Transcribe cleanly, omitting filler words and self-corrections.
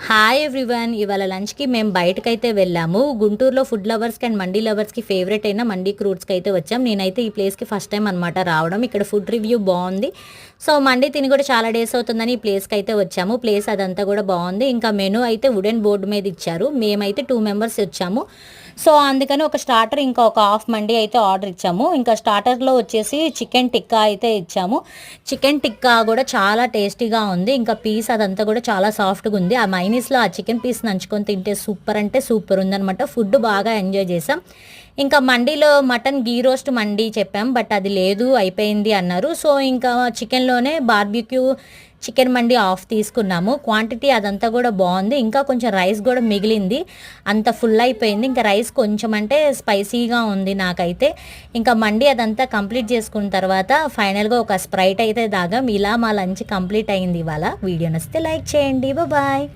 Hi everyone, ఇవాళ లంచ్కి మేము బయటకైతే వెళ్ళాము. గుంటూరులో ఫుడ్ లవర్స్కి అండ్ మండీ లవర్స్కి ఫేవరెట్ అయిన మండీ క్రూడ్స్కి అయితే వచ్చాం. నేనైతే ఈ ప్లేస్కి ఫస్ట్ టైం అనమాట రావడం. ఇక్కడ ఫుడ్ రివ్యూ బాగుంది. సో మండీ తిని కూడా చాలా డేస్ అవుతుందని ఈ ప్లేస్కి అయితే వచ్చాము. ప్లేస్ అదంతా కూడా బాగుంది. ఇంకా మెనూ అయితే వుడెన్ బోర్డు మీద ఇచ్చారు. మేమైతే 2 మెంబర్స్ వచ్చాము. సో అందుకని ఒక స్టార్టర్ ఇంకా ఒక హాఫ్ మండీ అయితే ఆర్డర్ ఇచ్చాము. ఇంకా స్టార్టర్లో వచ్చేసి చికెన్ టిక్కా అయితే ఇచ్చాము. చికెన్ టిక్కా కూడా చాలా టేస్టీగా ఉంది. ఇంకా పీస్ అదంతా కూడా చాలా సాఫ్ట్గా ఉంది. ఆ మైనీస్లో ఆ చికెన్ పీస్ నంచుకొని తింటే సూపర్ అంటే సూపర్ ఉందనమాట. ఫుడ్ బాగా ఎంజాయ్ చేసాం. ఇంకా మండీలో మటన్ గీ రోస్ట్ మండీ చెప్పాం, బట్ అది లేదు, అయిపోయింది అన్నారు. సో ఇంకా చికెన్లోనే బార్బిక్యూ చికెన్ మండీ ఆఫ్ తీసుకున్నాము. క్వాంటిటీ అదంతా కూడా బాగుంది. ఇంకా కొంచెం రైస్ కూడా మిగిలింది, అంత ఫుల్ అయిపోయింది. ఇంకా రైస్ కొంచెం అంటే స్పైసీగా ఉంది నాకైతే. ఇంకా మండీ అదంతా కంప్లీట్ చేసుకున్న తర్వాత ఫైనల్గా ఒక స్ప్రైట్ అయితే తాగాం. ఇలా మా లంచ్ కంప్లీట్ అయింది ఇవాళ. వీడియో నచ్చితే లైక్ చేయండి. బాయ్.